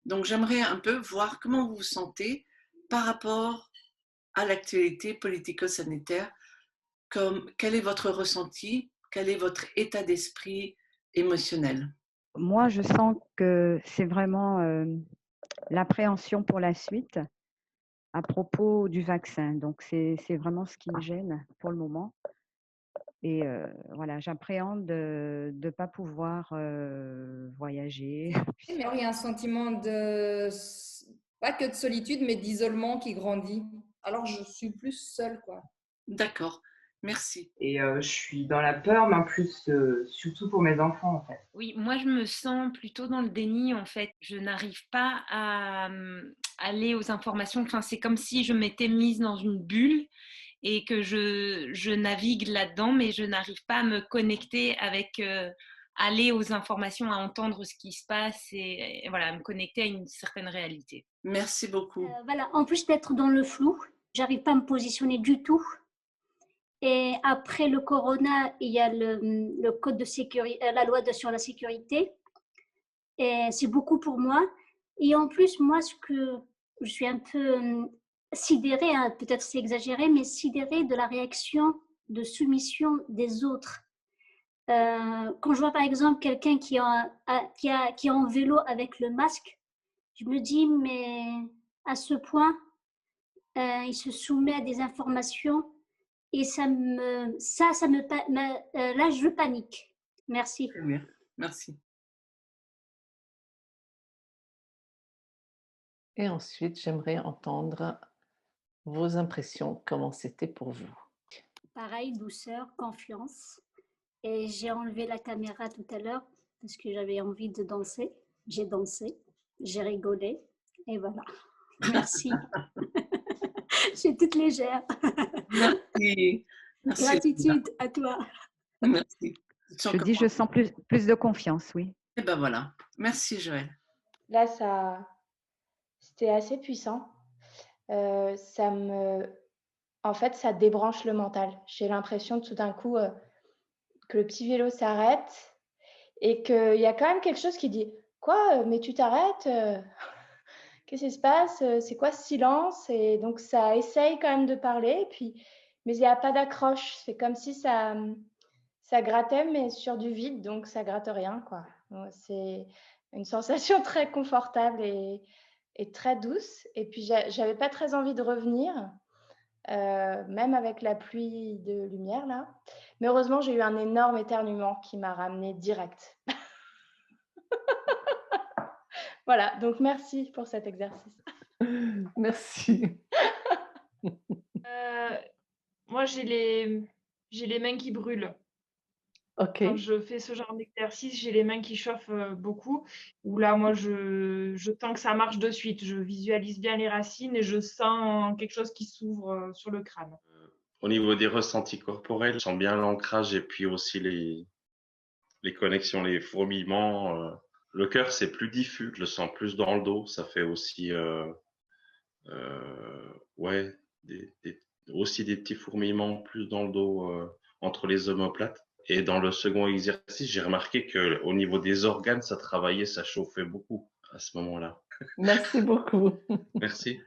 Donc j'aimerais un peu voir comment vous vous sentez par rapport à l'actualité politico-sanitaire. Quel est votre ressenti? Quel est votre état d'esprit émotionnel? Moi, je sens que c'est vraiment, l'appréhension pour la suite à propos du vaccin. Donc c'est vraiment ce qui me gêne pour le moment et voilà, j'appréhende de ne pas pouvoir, voyager. Mais alors, il y a un sentiment pas que de solitude, mais d'isolement qui grandit. Alors, je suis plus seule, quoi. D'accord, merci. Et je suis dans la peur, mais en plus, surtout pour mes enfants, en fait. Oui, moi je me sens plutôt dans le déni en fait. Je n'arrive pas à aller aux informations. Enfin, c'est comme si je m'étais mise dans une bulle et que je navigue là-dedans, mais je n'arrive pas à me connecter avec, aller aux informations, à entendre ce qui se passe et voilà, à me connecter à une certaine réalité. Merci beaucoup. Voilà, en plus d'être dans le flou, j'arrive pas à me positionner du tout. Et après le corona, il y a le code de sécurité, la loi sur la sécurité. Et c'est beaucoup pour moi. Et en plus, moi, ce que je suis un peu sidérée, hein, peut-être c'est exagéré, mais sidérée de la réaction de soumission des autres. Quand je vois par exemple quelqu'un qui est en vélo avec le masque, je me dis, mais à ce point, il se soumet à des informations et là, je panique. Merci. Très bien, merci. Et ensuite, j'aimerais entendre vos impressions, comment c'était pour vous. Pareil, douceur, confiance. Et j'ai enlevé la caméra tout à l'heure parce que j'avais envie de danser. J'ai dansé, j'ai rigolé et voilà. Merci. Je suis toute légère. Merci. Merci. Gratitude à toi. Merci. Je dis, je sens plus de confiance, oui. Et ben voilà. Merci Joël. Là, c'était assez puissant. En fait, ça débranche le mental. J'ai l'impression tout d'un coup que le petit vélo s'arrête et qu'il y a quand même quelque chose qui dit « Quoi, mais tu t'arrêtes Qu'est-ce qui se passe? C'est quoi ce silence ?» Et donc, ça essaye quand même de parler, mais il n'y a pas d'accroche. C'est comme si ça grattait, mais sur du vide, donc ça gratte rien, quoi. Donc, c'est une sensation très confortable et très douce. Et puis, j'avais pas très envie de revenir, même avec la pluie de lumière, là. Mais heureusement, j'ai eu un énorme éternuement qui m'a ramenée direct. Voilà, donc merci pour cet exercice. Merci. Moi, j'ai les mains qui brûlent. Ok. Quand je fais ce genre d'exercice, j'ai les mains qui chauffent beaucoup. Où là, moi, je sens que ça marche de suite. Je visualise bien les racines et je sens quelque chose qui s'ouvre sur le crâne. Au niveau des ressentis corporels, je sens bien l'ancrage et puis aussi les connexions, les fourmillements. Le cœur, c'est plus diffus, je le sens plus dans le dos. Ça fait aussi, ouais, aussi des petits fourmillements plus dans le dos entre les omoplates. Et dans le second exercice, j'ai remarqué que au niveau des organes, ça travaillait, ça chauffait beaucoup à ce moment-là. Merci beaucoup. Merci.